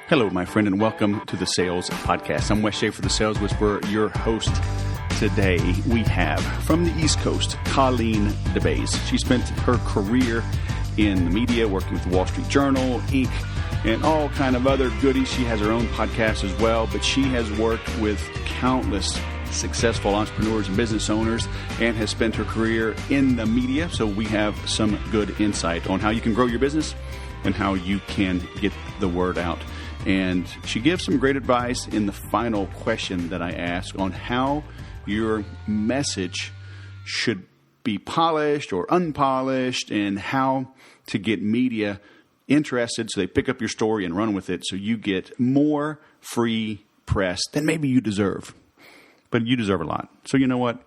Hello, my friend, and welcome to the Sales Podcast. I'm Wes Schaefer, the Sales Whisperer, your host. Today, we have from the East Coast, Colleen DeBaise. She spent her career in the media, working with the Wall Street Journal, Inc., and all kind of other goodies. She has her own podcast as well, but she has worked with countless successful entrepreneurs and business owners and has spent her career in the media. So we have some good insight on how you can grow your business and how you can get the word out. And she gives some great advice in the final question that I ask on how your message should be polished or unpolished and how to get media interested so they pick up your story and run with it so you get more free press than maybe you deserve. But you deserve a lot. So you know what?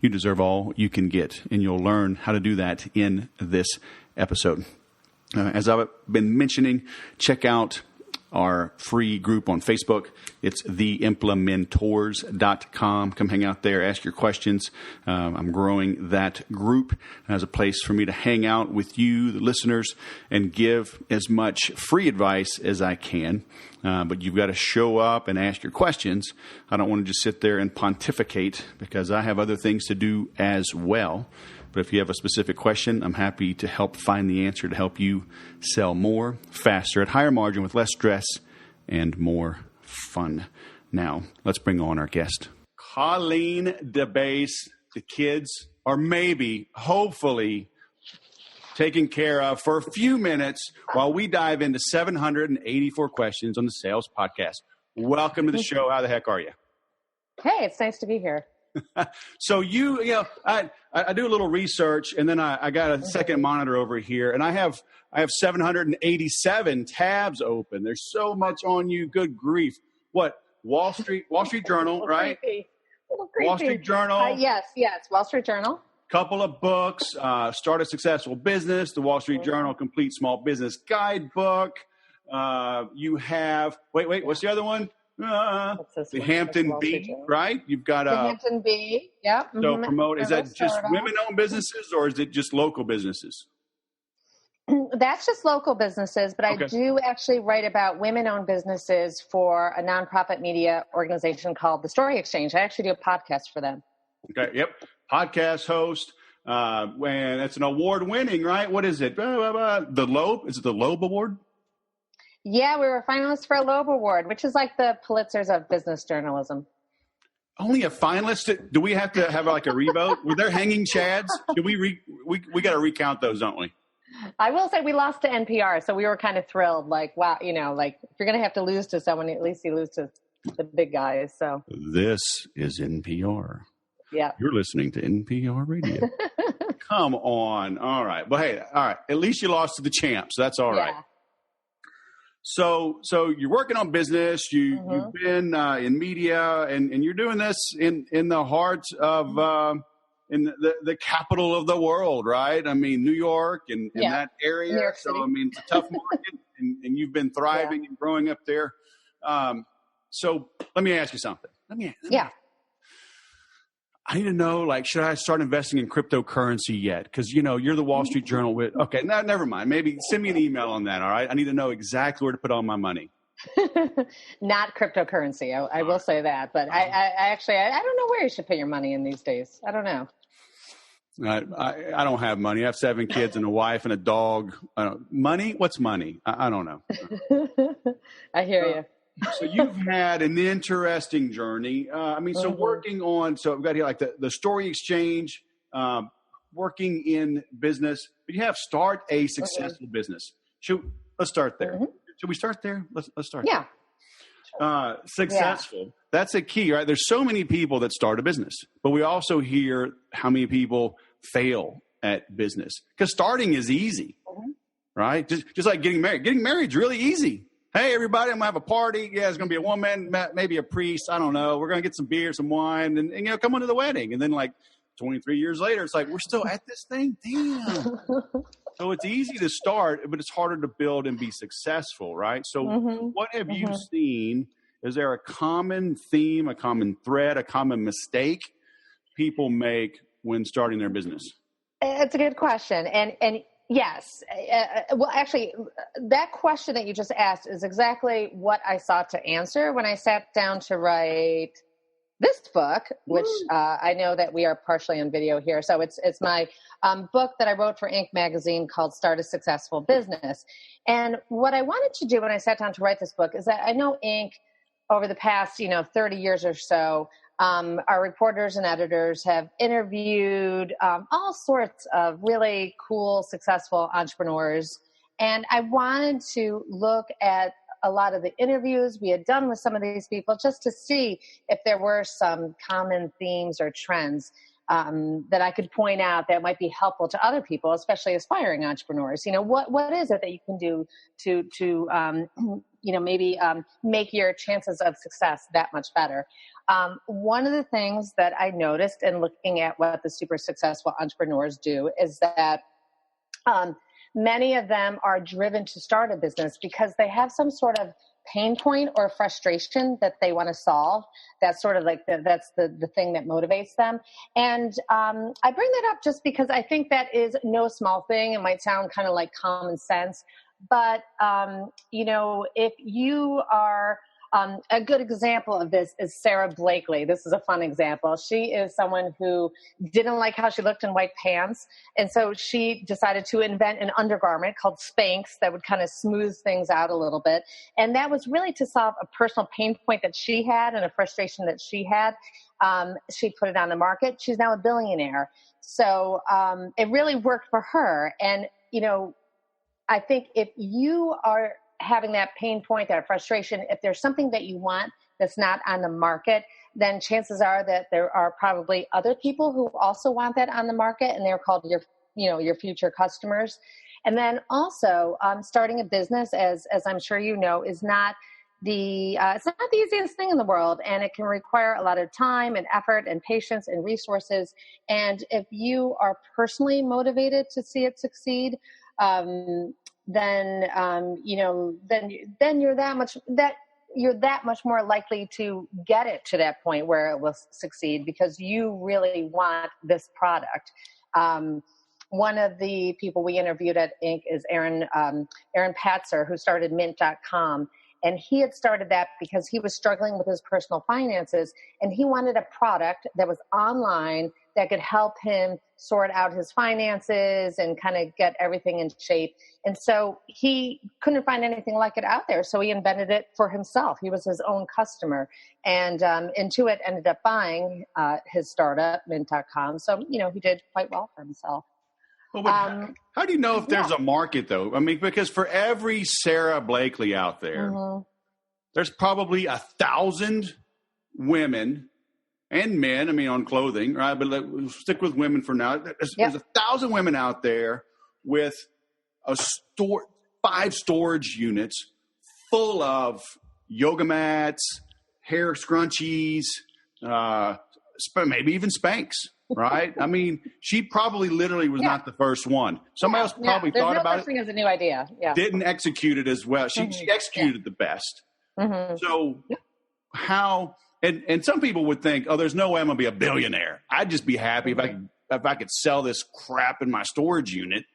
You deserve all you can get, and you'll learn how to do that in this episode. As I've been mentioning, check out our free group on Facebook. It's theimplementors.com. Come hang out there, ask your questions. I'm growing that group as a place for me to hang out with you, the listeners, and give as much free advice as I can. But you've got to show up and ask your questions. I don't want to just sit there and pontificate because I have other things to do as well. But if you have a specific question, I'm happy to help find the answer to help you sell more, faster, at higher margin with less stress and more fun. Now, let's bring on our guest. Colleen DeBaise. The kids are maybe, hopefully, taken care of for a few minutes while we dive into 784 questions on the Sales Podcast. Welcome to the show. How the heck are you? Hey, it's nice to be here. So I do a little research, and then I got a second monitor over here, and I have 787 tabs open. There's so much on you. Good grief! What Wall Street Journal, right? Wall Street Journal. Yes, Wall Street Journal. Couple of books. Start a Successful Business. The Wall Street Journal Complete Small Business Guidebook. You have what's the other one? The Hampton Bee, right? You've got the Hampton Bee. Yeah. So promote. Is that just women-owned businesses or is it just local businesses? That's just local businesses, but okay. I do actually write about women-owned businesses for a nonprofit media organization called The Story Exchange. I actually do a podcast for them. Okay. Yep. Podcast host. And it's an award-winning, right? What is it? The Loeb? Is it the Loeb Award? Yeah, we were finalists for a Loeb Award, which is like the Pulitzers of business journalism. Only a finalist? Do we have to have like a revote? Were there hanging chads? Do we got to recount those, don't we? I will say we lost to NPR, so we were kind of thrilled. Like, wow, like if you're going to have to lose to someone, at least you lose to the big guys. So this is NPR. Yeah, you're listening to NPR radio. Come on, all right. But hey, all right. At least you lost to the champs. That's all right. So you're working on business. You've been in media, and you're doing this in the heart of in the capital of the world, right? I mean, New York and that area. New York City. So I mean, it's a tough market, and you've been thriving and growing up there. So let me ask you something. I need to know, should I start investing in cryptocurrency yet? Because, you're the Wall Street Journal with, okay, never mind. Maybe send me an email on that, all right? I need to know exactly where to put all my money. Not cryptocurrency. I will say that. But I don't know where you should put your money in these days. I don't know. I don't have money. I have 7 kids and a wife and a dog. Money? What's money? I don't know. I hear you. So you've had an interesting journey. Working on, so I've got here the Story Exchange, working in business, but you have start a successful business. Let's start there. Should we start there? Let's start. Yeah. Successful. Yeah. That's a key, right? There's so many people that start a business, but we also hear how many people fail at business because starting is easy, right? Just like getting married. Getting married is really easy. Hey, everybody, I'm going to have a party. Yeah, it's going to be a woman, maybe a priest. I don't know. We're going to get some beer, some wine, and come on to the wedding. And then 23 years later, it's like, we're still at this thing? Damn. So it's easy to start, but it's harder to build and be successful, right? So what have you seen? Is there a common theme, a common thread, a common mistake people make when starting their business? It's a good question. And Yes. Well, actually, that question that you just asked is exactly what I sought to answer when I sat down to write this book, which I know that we are partially on video here. So it's my book that I wrote for Inc. magazine called Start a Successful Business. And what I wanted to do when I sat down to write this book is that I know Inc. over the past, 30 years or so, our reporters and editors have interviewed all sorts of really cool, successful entrepreneurs. And I wanted to look at a lot of the interviews we had done with some of these people just to see if there were some common themes or trends that I could point out that might be helpful to other people, especially aspiring entrepreneurs. What is it that you can do to maybe make your chances of success that much better? One of the things that I noticed in looking at what the super successful entrepreneurs do is that many of them are driven to start a business because they have some sort of pain point or frustration that they want to solve. That's sort of like that's the thing that motivates them. And I bring that up just because I think that is no small thing. It might sound kind of like common sense, but if you are a good example of this is Sarah Blakely. This is a fun example. She is someone who didn't like how she looked in white pants. And so she decided to invent an undergarment called Spanx that would kind of smooth things out a little bit. And that was really to solve a personal pain point that she had and a frustration that she had. She put it on the market. She's now a billionaire. So it really worked for her. And, I think if you are having that pain point, that frustration, if there's something that you want that's not on the market, then chances are that there are probably other people who also want that on the market, and they're called your future customers. And then also starting a business, as I'm sure you know, is not it's not the easiest thing in the world, and it can require a lot of time and effort and patience and resources. And if you are personally motivated to see it succeed, then you're that much more likely to get it to that point where it will succeed because you really want this product. One of the people we interviewed at Inc. is Aaron Patzer, who started Mint.com. And he had started that because he was struggling with his personal finances, and he wanted a product that was online that could help him sort out his finances and kind of get everything in shape. And so he couldn't find anything like it out there. So he invented it for himself. He was his own customer. And Intuit ended up buying his startup, Mint.com. So, he did quite well for himself. Well, but how do you know if there's a market, though? I mean, because for every Sarah Blakely out there, there's probably 1,000 women and men, on clothing, right? But we'll stick with women for now. There's 1,000 women out there with 5 storage units full of yoga mats, hair scrunchies, maybe even Spanx. Right? She probably literally was not the first one. Somebody else probably thought about it. There's no such thing as a new idea. Yeah. Didn't execute it as well. She executed the best. So how, and some people would think, there's no way I'm going to be a billionaire. I'd just be happy if I could sell this crap in my storage unit.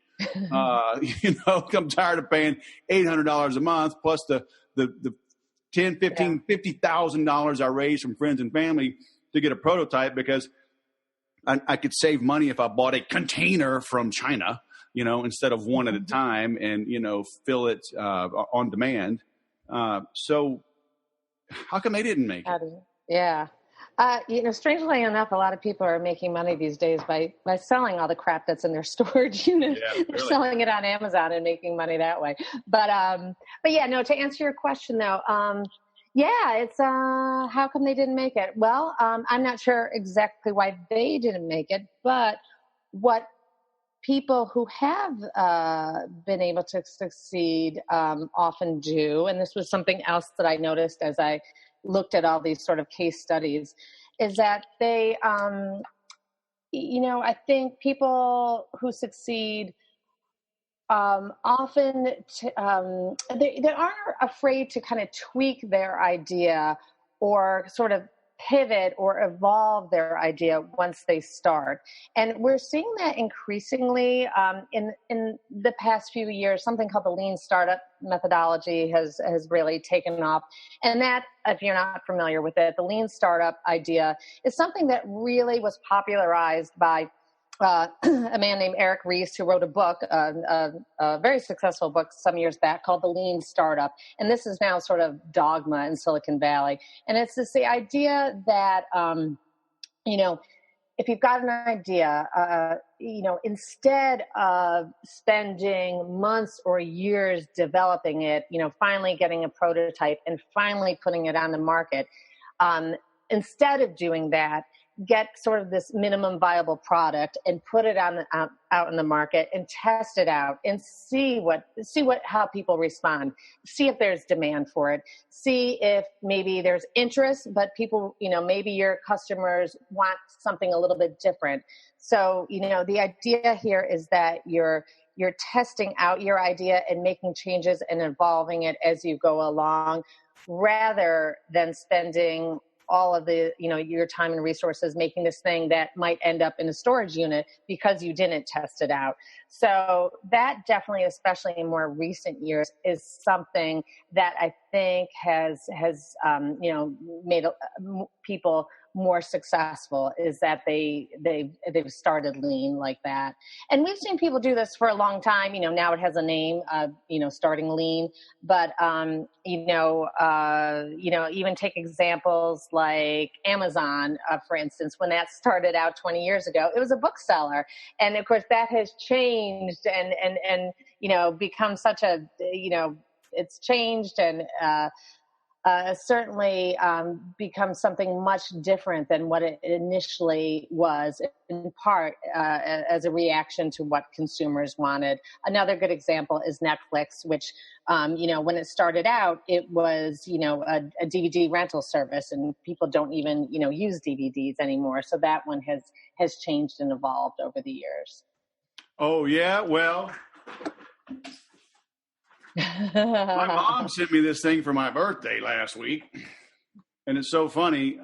I'm tired of paying $800 a month plus the $10, $15, $50,000 I raised from friends and family to get a prototype because I could save money if I bought a container from China, instead of one at a time and, fill it on demand. So how come they didn't make it? Yeah. Strangely enough, a lot of people are making money these days by selling all the crap that's in their storage unit. Yeah, they're selling it on Amazon and making money that way. But yeah, no, to answer your question though, it's how come they didn't make it? Well, I'm not sure exactly why they didn't make it, but what people who have been able to succeed often do, and this was something else that I noticed as I looked at all these sort of case studies, is that they, I think people who succeed often they aren't afraid to kind of tweak their idea or sort of pivot or evolve their idea once they start. And we're seeing that increasingly in the past few years. Something called the lean startup methodology has really taken off. And that, if you're not familiar with it, the lean startup idea is something that really was popularized by a man named Eric Ries, who wrote a book, a very successful book some years back called The Lean Startup. And this is now sort of dogma in Silicon Valley. And it's the idea that, if you've got an idea, instead of spending months or years developing it, finally getting a prototype and finally putting it on the market, instead of doing that, get sort of this minimum viable product and put it out in the market and test it out and see how people respond, see if there's demand for it, see if maybe there's interest, but people, maybe your customers want something a little bit different. So, the idea here is that you're testing out your idea and making changes and evolving it as you go along, rather than spending all of the, your time and resources making this thing that might end up in a storage unit because you didn't test it out. So that definitely, especially in more recent years, is something that I think has made people more successful, is that they've started lean like that. And we've seen people do this for a long time. Now it has a name, starting lean. But even take examples like Amazon, for instance. When that started out 20 years ago, it was a bookseller, and of course that has changed and become such a it's changed and certainly become something much different than what it initially was, in part as a reaction to what consumers wanted. Another good example is Netflix, which, when it started out, it was, a DVD rental service, and people don't even, use DVDs anymore. So that one has changed and evolved over the years. Oh, yeah. Well, my mom sent me this thing for my birthday last week, and it's so funny.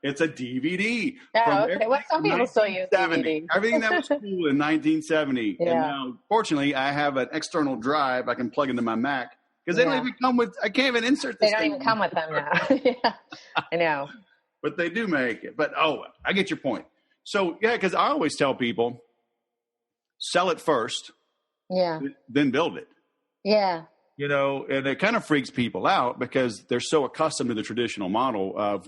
It's a DVD. Oh, okay. Well, some people still use DVD. Everything that was cool in 1970. Yeah. And now, fortunately, I have an external drive I can plug into my Mac, because they don't even come with. I can't even insert this. They don't even come with them now. Yeah, I know. But they do make it. But I get your point. So yeah, because I always tell people, sell it first. Yeah. Then build it. Yeah. And it kind of freaks people out because they're so accustomed to the traditional model of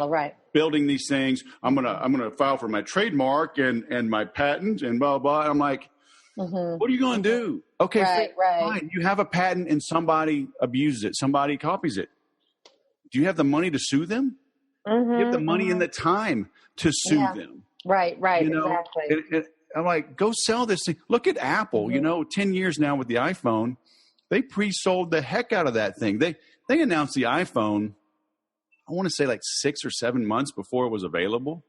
right. Building these things. I'm gonna file for my trademark and my patent and blah blah. I'm like, what are you going to do? Okay, right. Fine. You have a patent and somebody abuses it. Somebody copies it. Do you have the money to sue them? You have the money and the time to sue them. Right. Exactly. I'm like, go sell this thing. Look at Apple, 10 years now with the iPhone. They pre-sold the heck out of that thing. They announced the iPhone, I want to say like 6 or 7 months before it was available,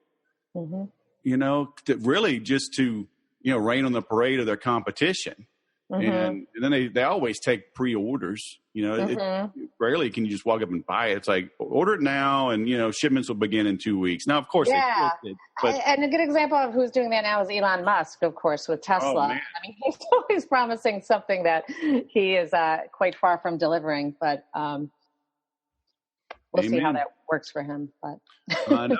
really just to, rain on the parade of their competition. And then they always take pre-orders. Rarely can you just walk up and buy it. It's like, order it now, and shipments will begin in 2 weeks. Now, of course, and a good example of who's doing that now is Elon Musk, of course, with Tesla. Oh, man. I mean, he's always promising something that he is quite far from delivering. But we'll see how that works for him. But I know.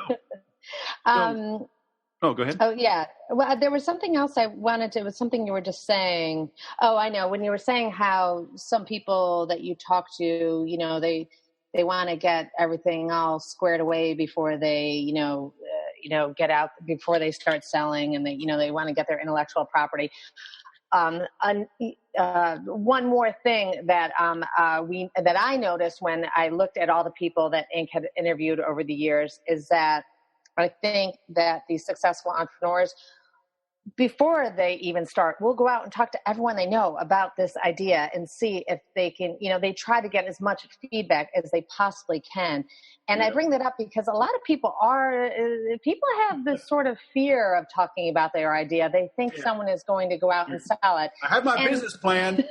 Go ahead. Oh, yeah. Well, there was something else it was something you were just saying. Oh, I know. When you were saying how some people that you talk to, they want to get everything all squared away before they, get out, before they start selling, and they want to get their intellectual property. One more thing that that I noticed when I looked at all the people that Inc. had interviewed over the years is that I think that these successful entrepreneurs, before they even start, will go out and talk to everyone they know about this idea and see if they can, they try to get as much feedback as they possibly can. And I bring that up because a lot of people have this sort of fear of talking about their idea. They think someone is going to go out and sell it. I have my business plan.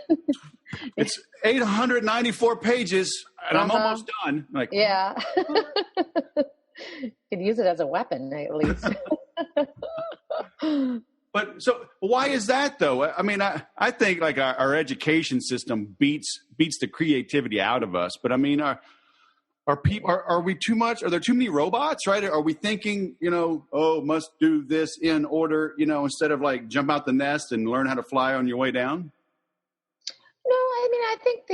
It's 894 pages and I'm almost done. Like, yeah. could use it as a weapon at least. But so why is that though? I mean, I think like our education system beats the creativity out of us. But I mean, are we too much? Are there too many robots, right? Are we thinking, must do this in order, instead of like jump out the nest and learn how to fly on your way down? No, I mean, I think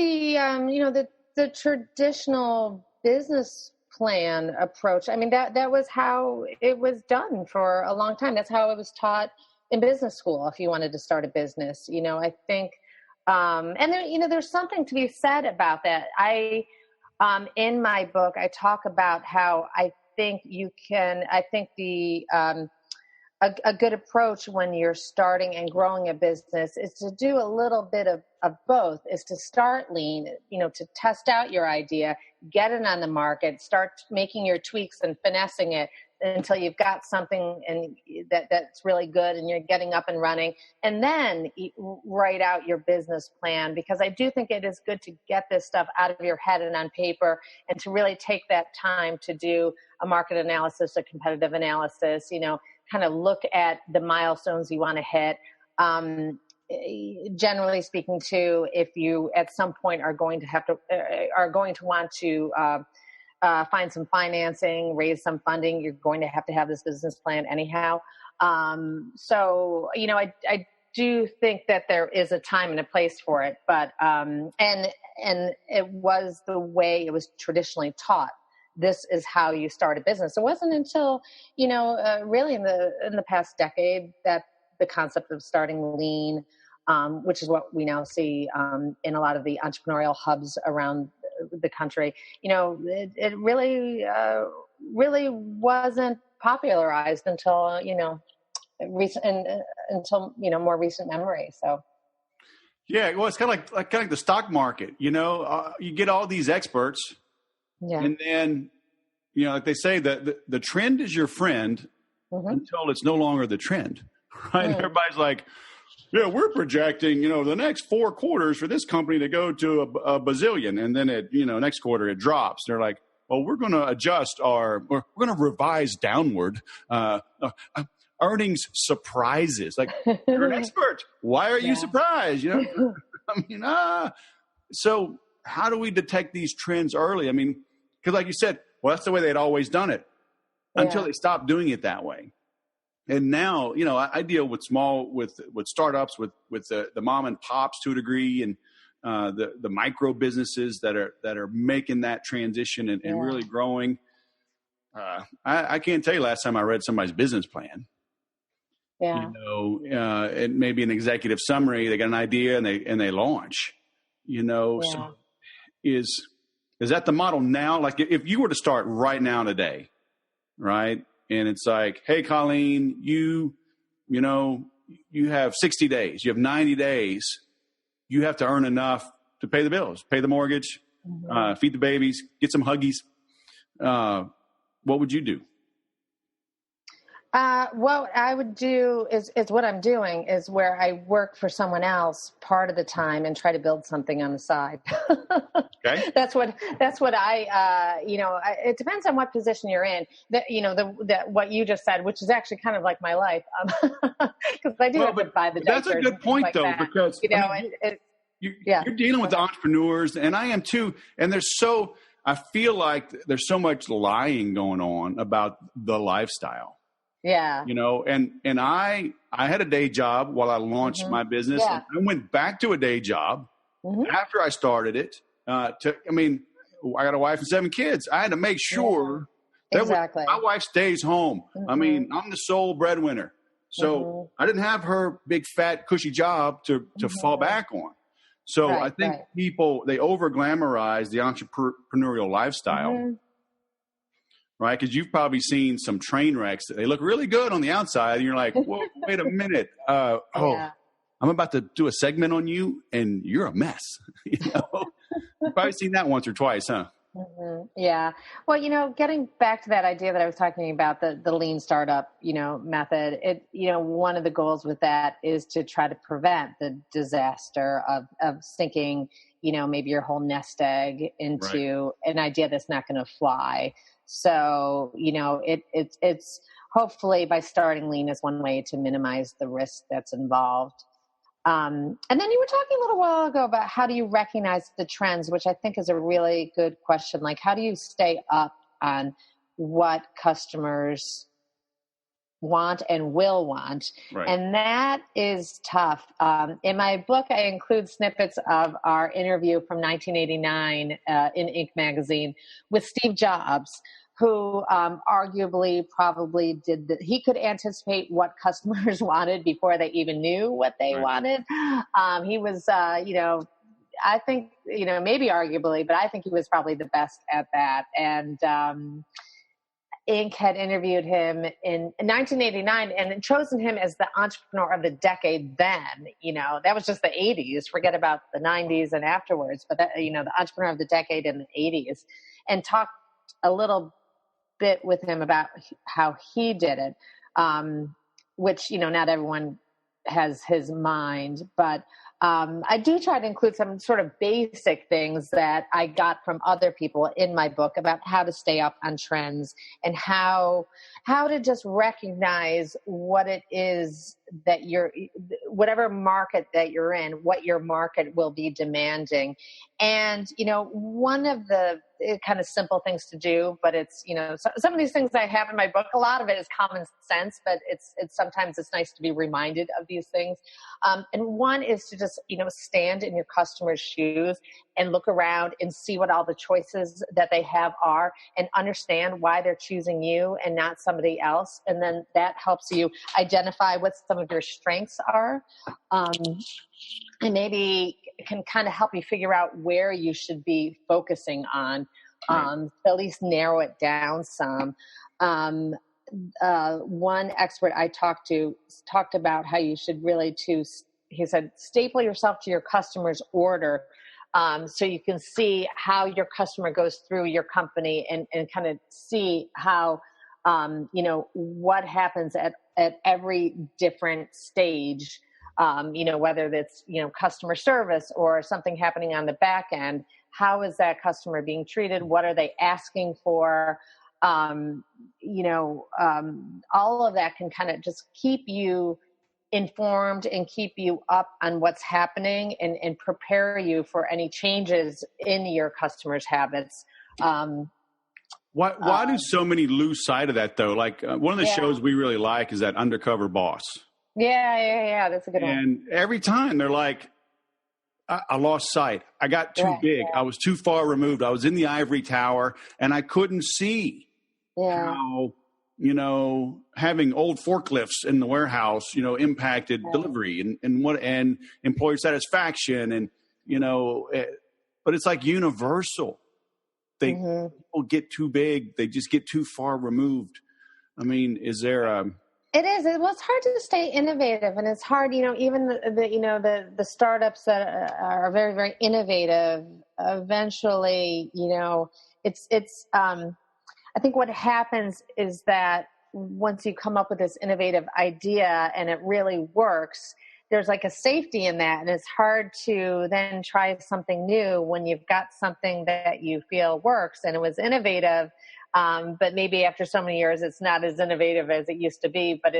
the traditional business plan approach, I mean, that was how it was done for a long time. That's how it was taught in business school. If you wanted to start a business, I think, and there, there's something to be said about that. In my book, I talk about how I think a good approach when you're starting and growing a business is to do a little bit of both, is to start lean, to test out your idea, get it on the market, start making your tweaks and finessing it until you've got something and that's really good and you're getting up and running, and then write out your business plan. Because I do think it is good to get this stuff out of your head and on paper, and to really take that time to do a market analysis, a competitive analysis, kind of look at the milestones you want to hit. Generally speaking too, if you at some point are going to want to find some financing, raise some funding, you're going to have this business plan anyhow. So, I do think that there is a time and a place for it, but, and it was the way it was traditionally taught. This is how you start a business. It wasn't until, really in the past decade that the concept of starting lean, which is what we now see in a lot of the entrepreneurial hubs around the country, it really wasn't popularized until more recent memory. So yeah, well, it's kind of like the stock market. You get all these experts, and then like they say that the trend is your friend until it's no longer the trend, right? And everybody's like, yeah, we're projecting, the next 4 quarters for this company to go to a bazillion. And then next quarter it drops. They're like, well, we're going to adjust we're going to revise downward, earnings surprises. Like, you're an expert. Why are you surprised? So how do we detect these trends early? I mean, because like you said, well, that's the way they'd always done it until they stopped doing it that way. And now, I deal with startups, with the mom and pops to a degree, and the micro businesses that are making that transition and really growing. I can't tell you last time I read somebody's business plan. Yeah. It may be an executive summary. They got an idea and they launch. So is that the model now? Like if you were to start right now today, right? And it's like, hey, Colleen, you have 60 days. You have 90 days. You have to earn enough to pay the bills, pay the mortgage, feed the babies, get some huggies. What would you do? What I would do is what I'm doing is where I work for someone else part of the time and try to build something on the side. Okay. That's what I, it depends on what position you're in. That what you just said, which is actually kind of like my life, because I do have to buy the diapers. That's a good point, like though, that. Because you're dealing with entrepreneurs, and I am too. And I feel like there's so much lying going on about the lifestyle. Yeah. And I had a day job while I launched my business. Yeah. And I went back to a day job after I started it. I got a wife and 7 kids. I had to make sure that my wife stays home. I mean, I'm the sole breadwinner. So I didn't have her big, fat, cushy job to fall back on. So I think people, they over glamorize the entrepreneurial lifestyle. Right? Because you've probably seen some train wrecks. They look really good on the outside. And you're like, whoa, wait a minute. I'm about to do a segment on you and you're a mess. You've probably seen that once or twice, huh? Yeah. Well, getting back to that idea that I was talking about, the lean startup, method, one of the goals with that is to try to prevent the disaster of sinking maybe your whole nest egg into Right. an idea that's not going to fly. So, it's hopefully by starting lean is one way to minimize the risk that's involved. And then you were talking a little while ago about how do you recognize the trends, which I think is a really good question. Like, how do you stay up on what customers want and will want? Right. And that is tough. In my book, I include snippets of our interview from 1989 in Inc. magazine with Steve Jobs, who arguably probably he could anticipate what customers wanted before they even knew what they wanted. He was, I think, maybe arguably, but I think he was probably the best at that. And Inc. had interviewed him in 1989 and chosen him as the entrepreneur of the decade then. That was just the 80s. Forget about the 90s and afterwards, but that, the entrepreneur of the decade in the 80s, and talked a little bit with him about how he did it, which, not everyone has his mind, but I do try to include some sort of basic things that I got from other people in my book about how to stay up on trends and how to just recognize what it is that whatever market that you're in, what your market will be demanding. And, one of the kind of simple things to do, but it's, some of these things I have in my book, a lot of it is common sense, but it's sometimes it's nice to be reminded of these things. And one is to just, stand in your customer's shoes and look around and see what all the choices that they have are, and understand why they're choosing you and not somebody else. And then that helps you identify what some of your strengths are. And maybe can kind of help you figure out where you should be focusing on, to at least narrow it down some. One expert I talked to talked about how you should really he said, staple yourself to your customer's order, so you can see how your customer goes through your company and kind of see how, what happens at every different stage, whether that's, customer service or something happening on the back end. How is that customer being treated? What are they asking for? All of that can kind of just keep you informed and keep you up on what's happening and prepare you for any changes in your customers' habits. Why do so many lose sight of that, though? Like one of the shows we really like is that Undercover Boss. Yeah. That's a good one. And every time they're like, I lost sight. I got too big. I was too far removed. I was in the ivory tower and I couldn't see how, having old forklifts in the warehouse, impacted delivery and employee satisfaction. And, but it's like universal. People get too big. They just get too far removed. I mean, is there It is. Well, it's hard to stay innovative, and it's hard, even the startups that are very, very innovative, eventually, it's I think what happens is that once you come up with this innovative idea and it really works, there's like a safety in that. And it's hard to then try something new when you've got something that you feel works and it was innovative. But maybe after so many years, it's not as innovative as it used to be, but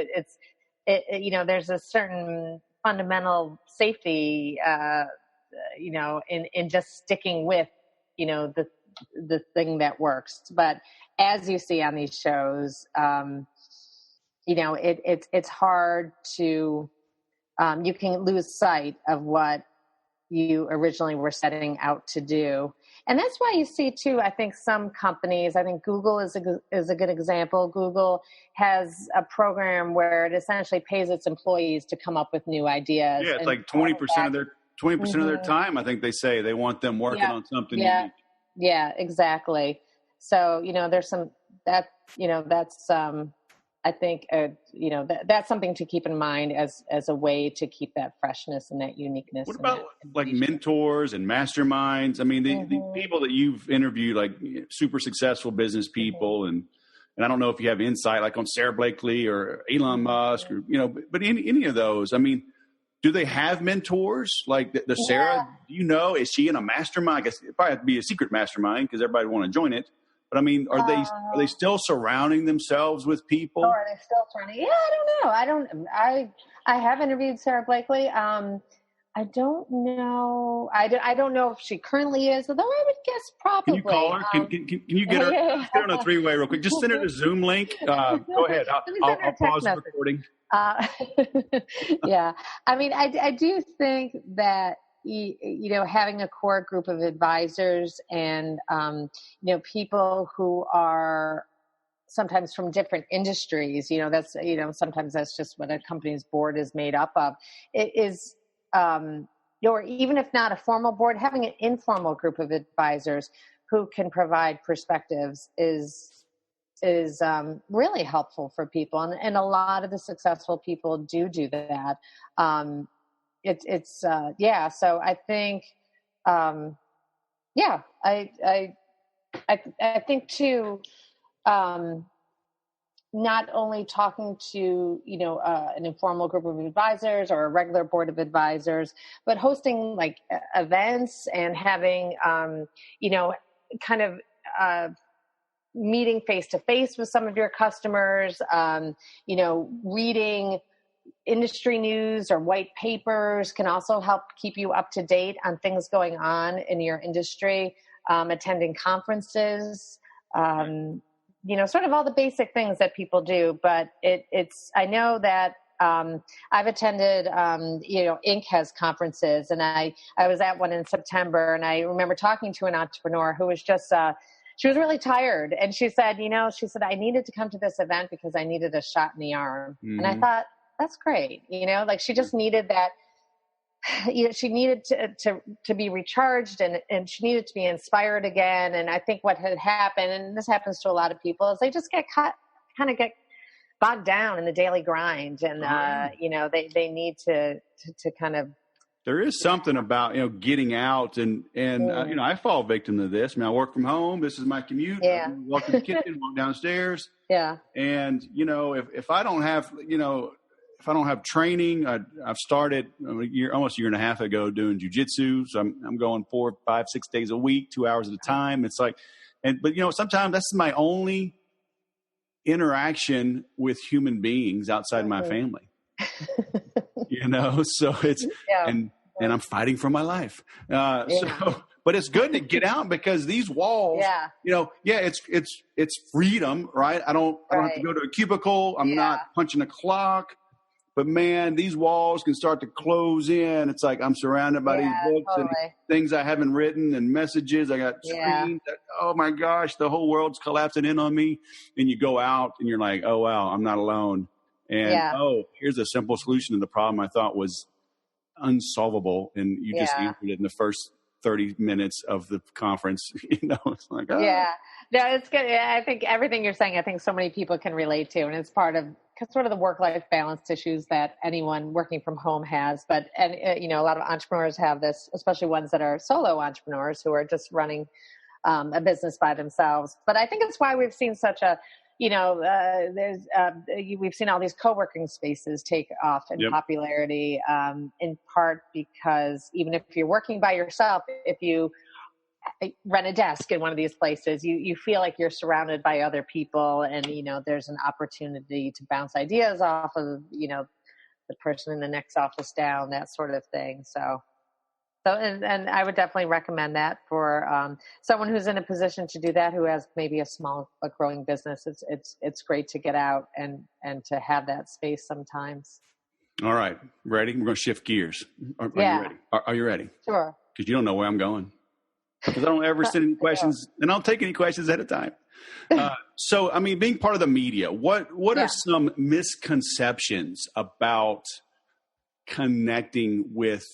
there's a certain fundamental safety, in just sticking with, the thing that works. But as you see on these shows, it's hard to, you can lose sight of what you originally were setting out to do. And that's why you see too, I think some companies, I think Google is a good example. Google has a program where it essentially pays its employees to come up with new ideas. Yeah, it's like 20% of their 20% of their time. I think they say they want them working on something unique. Yeah, exactly. So, there's some that, that's I think, that's something to keep in mind as a way to keep that freshness and that uniqueness. What about like mentors and masterminds? I mean, the people that you've interviewed, like super successful business people, and I don't know if you have insight like on Sarah Blakely or Elon Musk or, but any of those, I mean, do they have mentors? Like the Sarah, do you know, is she in a mastermind? I guess it probably have to be a secret mastermind because everybody want to join it. But I mean, are they still surrounding themselves with people? Oh, are they still surrounding? Yeah, I don't know. I have interviewed Sarah Blakely. I don't know. I don't know if she currently is, although I would guess probably. Can you call her? Can you get her? Let's get her on a 3-way real quick. Just send her the Zoom link. Go ahead. I'll pause the recording. Yeah. I mean, I do think that, having a core group of advisors and, people who are sometimes from different industries, that's, sometimes that's just what a company's board is made up of. It is, or even if not a formal board, having an informal group of advisors who can provide perspectives is really helpful for people. And a lot of the successful people do that. So I think, I think too, not only talking to, an informal group of advisors or a regular board of advisors, but hosting like events and having, meeting face-to-face with some of your customers, reading industry news or white papers can also help keep you up to date on things going on in your industry, attending conferences, sort of all the basic things that people do. But I know that I've attended, Inc. has conferences, and I was at one in September, and I remember talking to an entrepreneur who was just, she was really tired. And she said, I needed to come to this event because I needed a shot in the arm. Mm-hmm. And I thought, that's great. She just needed that, she needed to be recharged and she needed to be inspired again. And I think what had happened, and this happens to a lot of people, is they just get bogged down in the daily grind. And, they need to kind of, there is something about, getting out and I fall victim to this. I mean, I work from home. This is my commute. Yeah. I walk to the kitchen, walk downstairs. Yeah. And, if I don't have, if I don't have training, I've started almost a year and a half ago doing jujitsu. So I'm going 4, 5, 6 days a week, 2 hours at a time. It's like, but sometimes that's my only interaction with human beings outside my family. So it's, and I'm fighting for my life. So, but it's good to get out because these walls, it's freedom, right? I don't have to go to a cubicle. I'm not punching a clock, but man, these walls can start to close in. It's like I'm surrounded by these books and things I haven't written and messages. I got screens. Oh my gosh, the whole world's collapsing in on me. And you go out and you're like, oh wow, I'm not alone. And, here's a simple solution to the problem I thought was unsolvable. And you just answered it in the first 30 minutes of the conference. It's like, oh. Yeah. No, it's good. I think everything you're saying, I think so many people can relate to. And it's part of sort of the work-life balance issues that anyone working from home has. But, a lot of entrepreneurs have this, especially ones that are solo entrepreneurs who are just running a business by themselves. But I think it's why we've seen such a, we've seen all these co-working spaces take off in popularity, in part because even if you're working by yourself, if you rent a desk in one of these places, you feel like you're surrounded by other people and, there's an opportunity to bounce ideas off of, the person in the next office down, that sort of thing. So, and I would definitely recommend that for someone who's in a position to do that, who has maybe a growing business. It's great to get out and to have that space sometimes. All right, ready? We're going to shift gears. Are you ready? Are you ready? Sure. Because you don't know where I'm going. Because I don't ever send any questions, and I don't take any questions at a time. So, I mean, being part of the media, what are some misconceptions about connecting with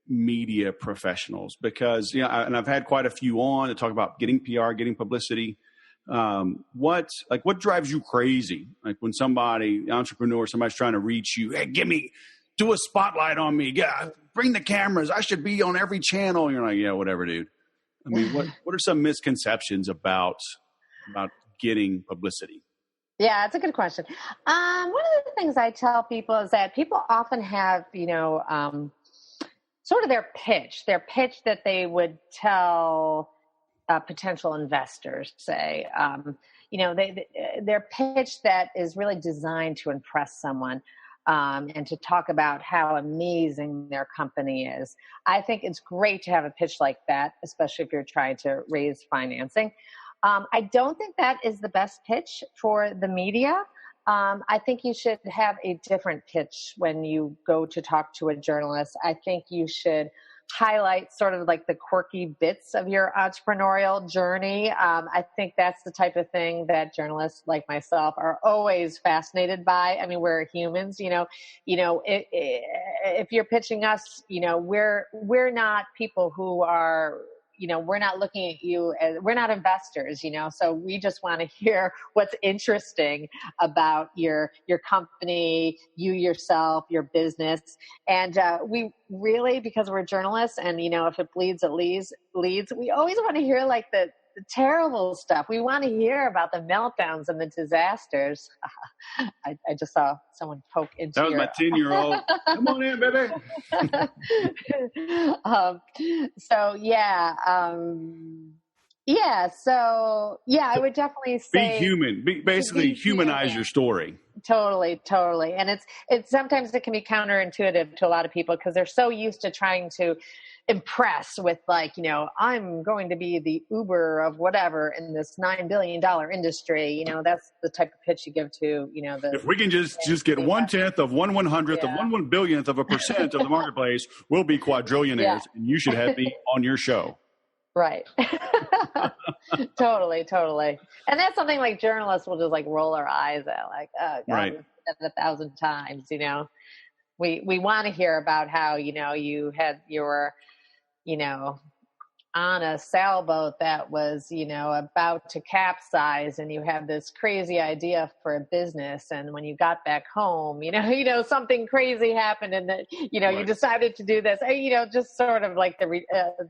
media professionals? Because and I've had quite a few on to talk about getting PR, getting publicity. What drives you crazy? Like when entrepreneur, somebody's trying to reach you, hey, do a spotlight on me. Yeah, bring the cameras. I should be on every channel. And you're like, yeah, whatever, dude. I mean, what are some misconceptions about getting publicity? Yeah, it's a good question. One of the things I tell people is that people often have, sort of their pitch that they would tell potential investors, say, their pitch that is really designed to impress someone. And to talk about how amazing their company is. I think it's great to have a pitch like that, especially if you're trying to raise financing. I don't think that is the best pitch for the media. I think you should have a different pitch when you go to talk to a journalist. I think you should highlight sort of like the quirky bits of your entrepreneurial journey. I think that's the type of thing that journalists like myself are always fascinated by. I mean, we're humans, if you're pitching us, we're not people who are, we're not looking at you as, we're not investors, so we just want to hear what's interesting about your company, you yourself, your business. And we really, because we're journalists and, if it bleeds, it leads, we always want to hear like the terrible stuff. We want to hear about the meltdowns and the disasters. I just saw someone poke into that was my 10-year-old. Come on in, baby. I would definitely say be human. Basically humanize your story. Totally. And it's sometimes it can be counterintuitive to a lot of people because they're so used to trying to impress with like, I'm going to be the Uber of whatever in this $9 billion industry. That's the type of pitch you give to, if we can just get 1/10 of 1/100th of 1/1 billionth of a percent of the marketplace, we'll be quadrillionaires and you should have me on your show. Right. Totally. And that's something like journalists will just like roll our eyes at, like, oh God, right. we've said it 1,000 times, We want to hear about how, you had your, on a sailboat that was, about to capsize and you had this crazy idea for a business. And when you got back home, something crazy happened and that, Right. you decided to do this, just sort of like the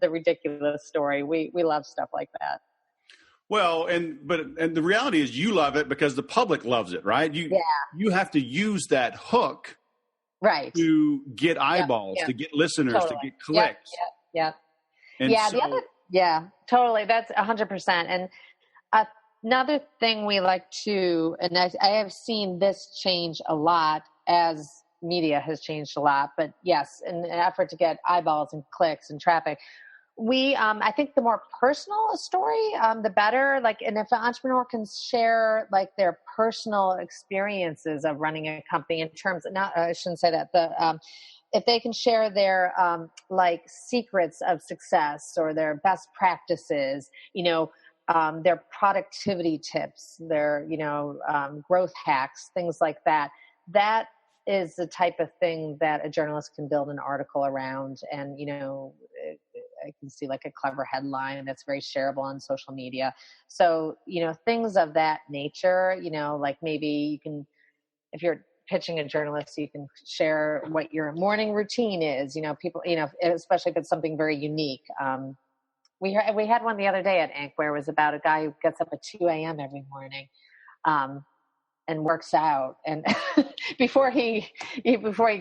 ridiculous story. We love stuff like that. Well, and the reality is you love it because the public loves it, right? You have to use that hook. Right. To get eyeballs, to get listeners, totally. to get clicks. Totally. That's 100%. And another thing we like to, and I have seen this change a lot as media has changed a lot, but yes, in an effort to get eyeballs and clicks and traffic, I think the more personal a story, the better. Like, and if an entrepreneur can share like their personal experiences of running a company in terms of, I shouldn't say that, if they can share their like secrets of success or their best practices, their productivity tips, their, growth hacks, things like that, that is the type of thing that a journalist can build an article around. And, I can see like a clever headline that's very shareable on social media. So, things of that nature, like maybe you can, if you're pitching a journalist, you can share what your morning routine is, people, especially if it's something very unique. We had one the other day at Inc. where it was about a guy who gets up at 2 a.m. every morning. And works out, and before he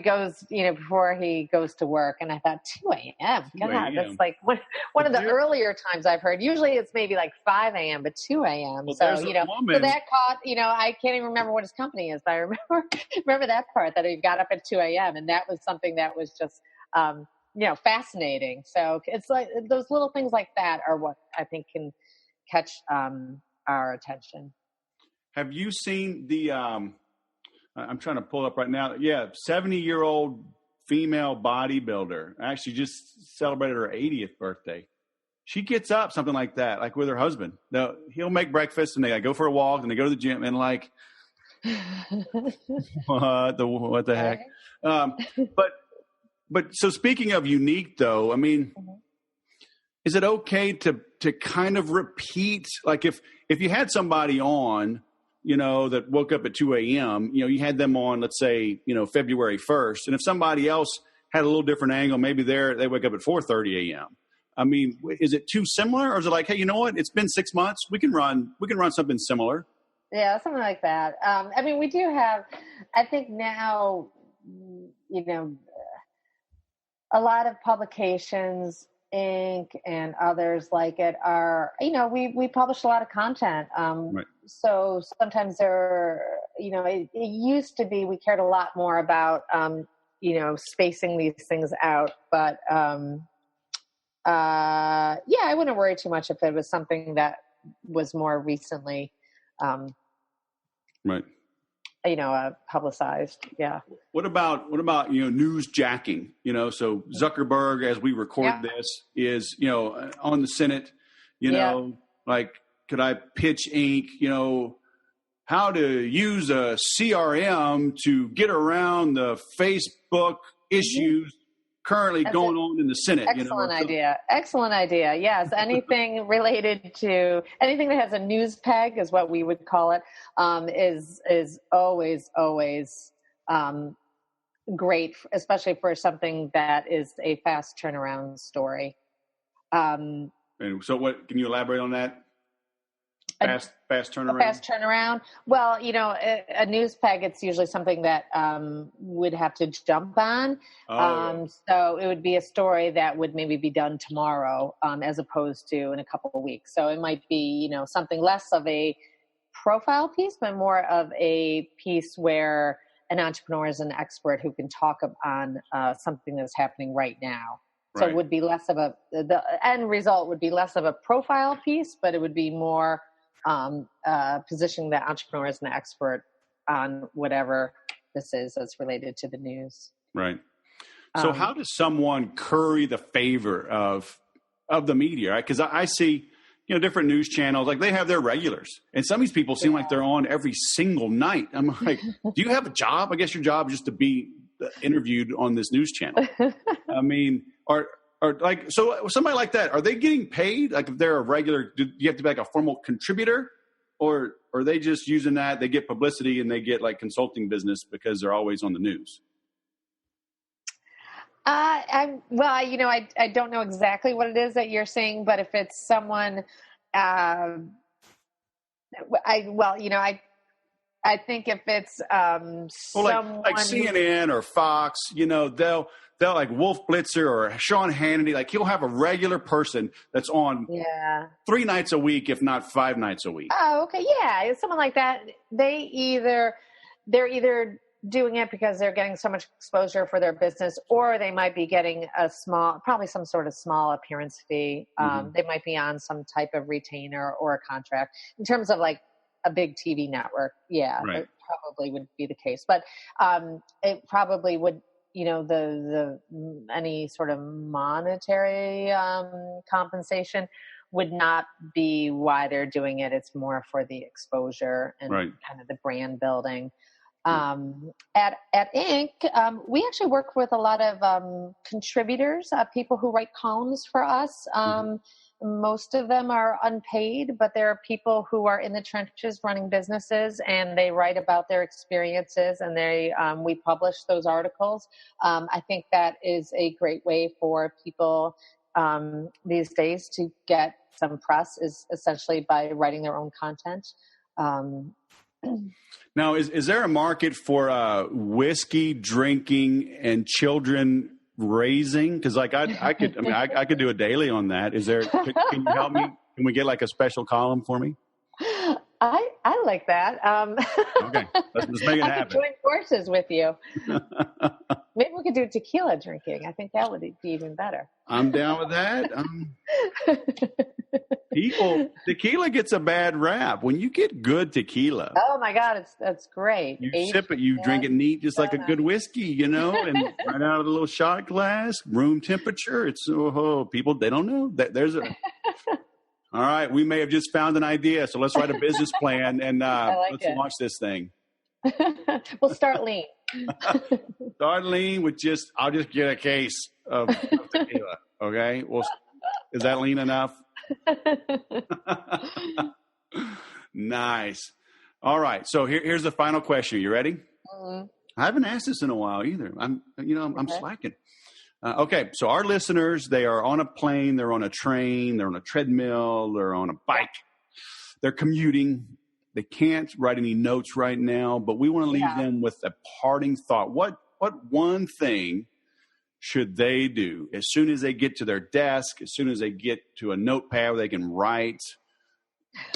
goes to work. And I thought, 2 a.m. God, that's like one of the earlier times I've heard. Usually it's maybe like 5 a.m., but 2 a.m. Well, so so that caught. I can't even remember what his company is, but I remember that part that he got up at 2 a.m. and that was something that was just fascinating. So it's like those little things like that are what I think can catch our attention. Have you seen the, I'm trying to pull up right now. Yeah, 70-year-old female bodybuilder actually just celebrated her 80th birthday. She gets up, something like that, like with her husband. Now, he'll make breakfast and they go for a walk and they go to the gym and like, what the heck? But so speaking of unique though, I mean, is it okay to kind of repeat, like if you had somebody on, that woke up at 2 a.m., you had them on, let's say, February 1st. And if somebody else had a little different angle, maybe they wake up at 4:30 a.m. I mean, is it too similar or is it like, hey, you know what? It's been 6 months. We can run something similar. Yeah, something like that. I mean, we do have, I think now, a lot of publications, Inc. and others like it are, we publish a lot of content. Right. So sometimes it used to be we cared a lot more about, spacing these things out. But, I wouldn't worry too much if it was something that was more recently, right. Publicized. Yeah. What about news jacking? So Zuckerberg, as we record this, is on the Senate. Like, could I pitch Inc. How to use a CRM to get around the Facebook issues currently going on in the Senate. Excellent idea. Yes. Anything related to anything that has a news peg is what we would call it, is always great, especially for something that is a fast turnaround story. And so what, can you elaborate on that? Fast turnaround? Fast turnaround. Well, a news peg, it's usually something that would have to jump on. So it would be a story that would maybe be done tomorrow as opposed to in a couple of weeks. So it might be, something less of a profile piece, but more of a piece where an entrepreneur is an expert who can talk on something that's happening right now. So it would be less of the end result would be less of a profile piece, but it would be more positioning the entrepreneur as an expert on whatever this is that's related to the news. Right. So how does someone curry the favor of the media? Right? Because I see, different news channels, like they have their regulars, and some of these people seem like they're on every single night. I'm like, do you have a job? I guess your job is just to be interviewed on this news channel. I mean, or like, so somebody like that, are they getting paid? Like if they're a regular, do you have to be like a formal contributor, or are they just using that? They get publicity and they get like consulting business because they're always on the news. I don't know exactly what it is that you're saying, but if it's someone, I think if it's someone like CNN or Fox, they'll like Wolf Blitzer or Sean Hannity, like he'll have a regular person that's on 3 nights a week, if not 5 nights a week. Oh, okay. Yeah. Someone like that. They're either doing it because they're getting so much exposure for their business, or they might be getting probably some sort of small appearance fee. They might be on some type of retainer or a contract. In terms of like a big TV network, it probably would be the case. But it probably would, the any sort of monetary compensation would not be why they're doing it. It's more for the exposure and kind of the brand building. At Inc., we actually work with a lot of contributors, people who write columns for us. Most of them are unpaid, but there are people who are in the trenches running businesses, and they write about their experiences, and we publish those articles. I think that is a great way for people these days to get some press, is essentially by writing their own content. Now, is there a market for whiskey drinking and children raising? Because like I could do a daily on that. Is there? Can you help me? Can we get like a special column for me? I like that. Okay, let's make it happen. I could join forces with you. Maybe we could do tequila drinking. I think that would be even better. I'm down with that. Tequila gets a bad rap. When you get good tequila, oh my God, that's great. You sip it, you drink it neat, just like a good whiskey, and right out of the little shot glass, room temperature. It's people, they don't know that there's a. All right, we may have just found an idea, so let's write a business plan and let's launch this thing. We'll start lean. Start lean with I'll just get a case of tequila. Okay, well, is that lean enough? Nice. All right, so here's the final question. You ready? Mm-hmm. I haven't asked this in a while either. I'm slacking. Okay, so our listeners, they are on a plane, they're on a train, they're on a treadmill, they're on a bike, they're commuting, They can't write any notes right now, but we want to leave them with a parting thought. What one thing should they do as soon as they get to their desk, as soon as they get to a notepad where they can write?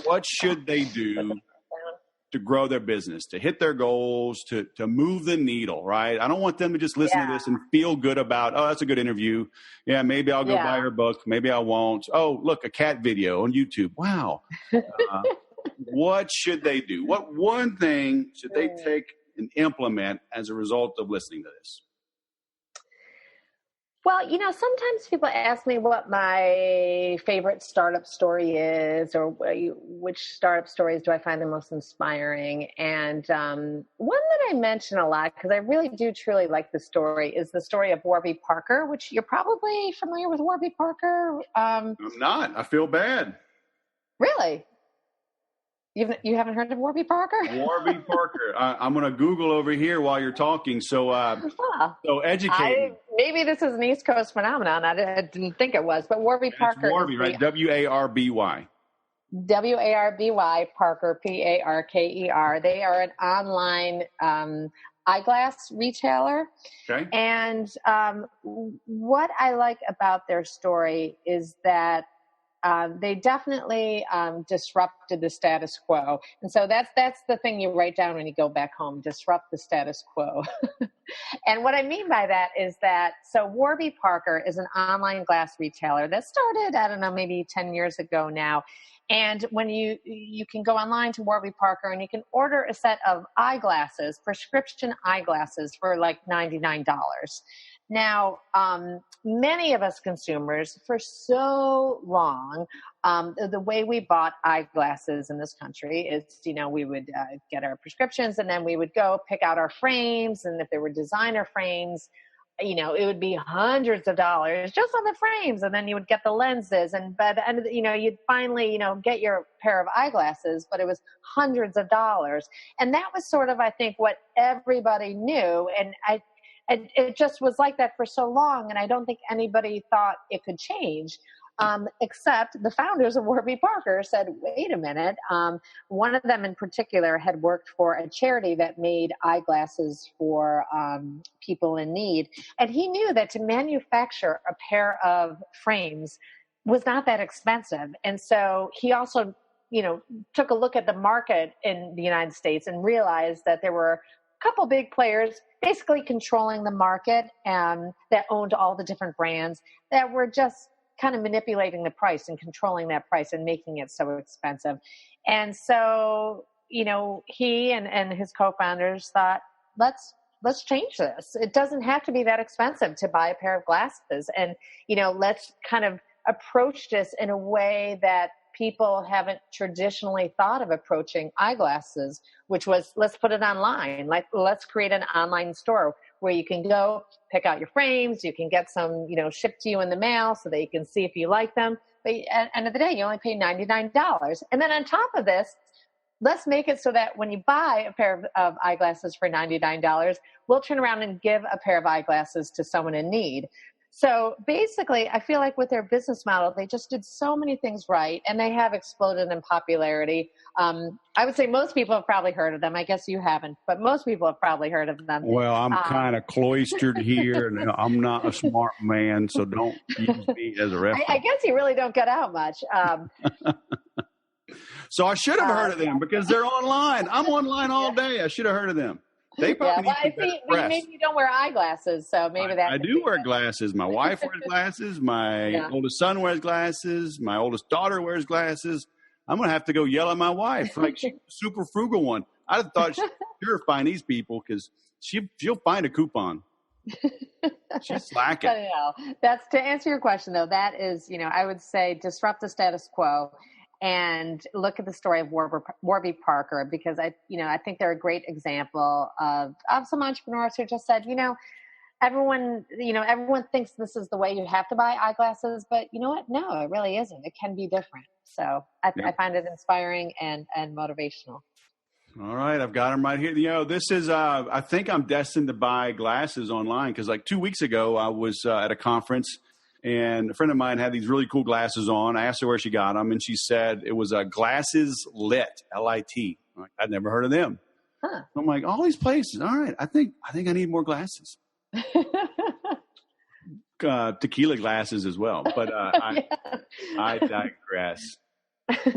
What should they do to grow their business, to hit their goals, to move the needle, right? I don't want them to just listen to this and feel good about, oh, that's a good interview. Yeah, maybe I'll go buy her book. Maybe I won't. Oh, look, a cat video on YouTube. Wow. What should they do? What one thing should they take and implement as a result of listening to this? Well, sometimes people ask me what my favorite startup story is, or which startup stories do I find the most inspiring. And one that I mention a lot, because I really do truly like the story, is the story of Warby Parker, which you're probably familiar with Warby Parker. I'm not. I feel bad. Really? You haven't heard of Warby Parker? Warby Parker. I'm going to Google over here while you're talking. So educate me. Maybe this is an East Coast phenomenon. I didn't think it was, but Warby Parker. It's Warby, right? W-A-R-B-Y. W-A-R-B-Y, Parker, P-A-R-K-E-R. They are an online eyeglass retailer. Okay. And what I like about their story is that they definitely disrupted the status quo. And so that's the thing you write down when you go back home, disrupt the status quo. And what I mean by that is that, so Warby Parker is an online glass retailer that started, I don't know, maybe 10 years ago now. And when you can go online to Warby Parker and you can order a set of eyeglasses, prescription eyeglasses for like $99. Now, many of us consumers, for so long, the way we bought eyeglasses in this country is, we would get our prescriptions and then we would go pick out our frames. And if they were designer frames, it would be hundreds of dollars just on the frames. And then you would get the lenses. And by the end of you'd finally, get your pair of eyeglasses, but it was hundreds of dollars. And that was sort of, I think, what everybody knew. And it just was like that for so long, and I don't think anybody thought it could change, except the founders of Warby Parker said, wait a minute. One of them in particular had worked for a charity that made eyeglasses for people in need, and he knew that to manufacture a pair of frames was not that expensive. And so he also, took a look at the market in the United States and realized that there were a couple big players basically controlling the market that owned all the different brands that were just kind of manipulating the price and controlling that price and making it so expensive. And so, he and his co-founders thought, let's change this. It doesn't have to be that expensive to buy a pair of glasses. And, let's kind of approach this in a way that people haven't traditionally thought of approaching eyeglasses, which was, let's put it online. Like, let's create an online store where you can go pick out your frames. You can get some, shipped to you in the mail so that you can see if you like them. But at the end of the day, you only pay $99. And then on top of this, let's make it so that when you buy a pair of eyeglasses for $99, we'll turn around and give a pair of eyeglasses to someone in need. So basically, I feel like with their business model, they just did so many things right, and they have exploded in popularity. I would say most people have probably heard of them. I guess you haven't, but most people have probably heard of them. Well, I'm kind of cloistered here, and I'm not a smart man, so don't use me as a reference. I guess you really don't get out much. So I should have heard of them because they're online. I'm online all day. I should have heard of them. They probably maybe you don't wear eyeglasses, so maybe that. I do wear glasses. My wife wears glasses. My oldest son wears glasses. My oldest daughter wears glasses. I'm going to have to go yell at my wife, like she's a super frugal one. I thought she'd sure find these people because she'll find a coupon. She's slacking. That's to answer your question, though. That is, I would say disrupt the status quo. And look at the story of Warby Parker, because I think they're a great example of some entrepreneurs who just said, everyone thinks this is the way you have to buy eyeglasses, but you know what? No, it really isn't. It can be different. So I find it inspiring and motivational. All right. I've got them right here. This is, I think I'm destined to buy glasses online because like 2 weeks ago, I was at a conference. And a friend of mine had these really cool glasses on. I asked her where she got them, and she said it was Glasses Lit, L-I-T. I'd never heard of them. Huh. I'm like, all these places. All right. I think I need more glasses. Tequila glasses as well. But I digress.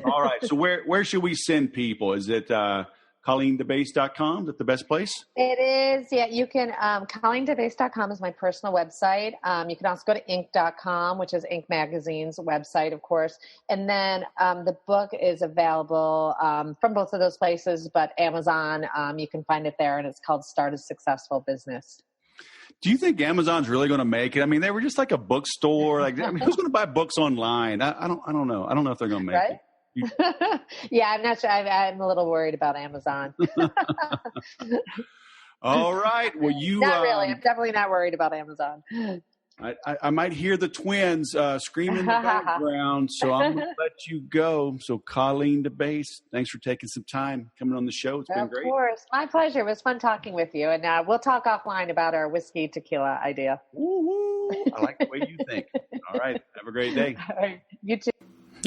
All right. So where should we send people? Is it ColleenDeBaise.com? Is that the best place? It is. Yeah, you can. ColleenDeBaise.com is my personal website. You can also go to Inc.com, which is Inc. Magazine's website, of course. And then the book is available from both of those places, but Amazon, you can find it there, and it's called Start a Successful Business. Do you think Amazon's really going to make it? I mean, they were just like a bookstore. Like, I mean, who's going to buy books online? I don't know. I don't know if they're going to make it. Yeah, I'm not sure. I'm a little worried about Amazon. All right. Well, not really. I'm definitely not worried about Amazon. I might hear the twins screaming in the background, so I'm going to let you go. So, Colleen DeBaise, thanks for taking some time coming on the show. It's been great. Of course. My pleasure. It was fun talking with you. And we'll talk offline about our whiskey tequila idea. Woo-hoo. I like the way you think. All right. Have a great day. All right. You too.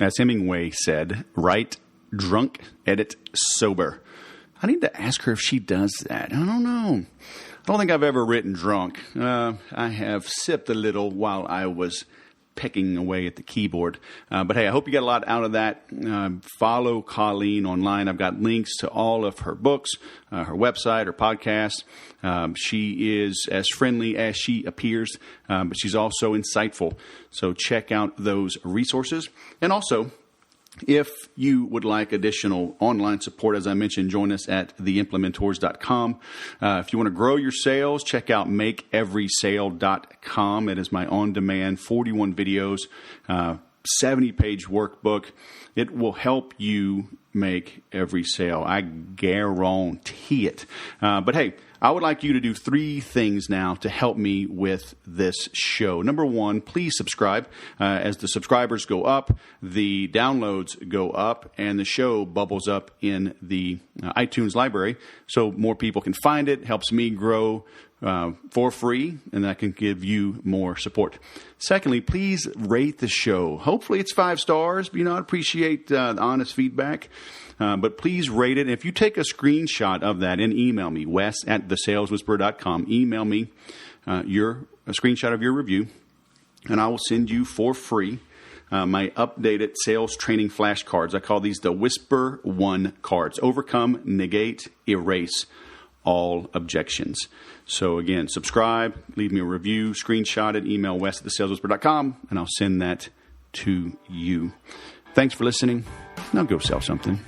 As Hemingway said, write drunk, edit sober. I need to ask her if she does that. I don't know. I don't think I've ever written drunk. I have sipped a little while I was pecking away at the keyboard. But hey, I hope you got a lot out of that. Follow Colleen online. I've got links to all of her books, her website, her podcast. She is as friendly as she appears, but she's also insightful. So check out those resources. And also, if you would like additional online support, as I mentioned, join us at theimplementors.com. If you want to grow your sales, check out makeeverysale.com. It is my on-demand 41 videos, 70-page workbook. It will help you make every sale. I guarantee it. But hey, I would like you to do 3 things now to help me with this show. Number 1, please subscribe. As the subscribers go up, the downloads go up, and the show bubbles up in the iTunes library so more people can find it. Helps me grow for free, and that can give you more support. Secondly, please rate the show. Hopefully it's 5 stars. I appreciate the honest feedback. But please rate it. If you take a screenshot of that and email me, wes@thesaleswhisperer.com, email me a screenshot of your review, and I will send you for free my updated sales training flashcards. I call these the Whisper 1 cards. Overcome, negate, erase all objections. So again, subscribe, leave me a review, screenshot it, email wes@thesaleswhisperer.com, and I'll send that to you. Thanks for listening. Now go sell something.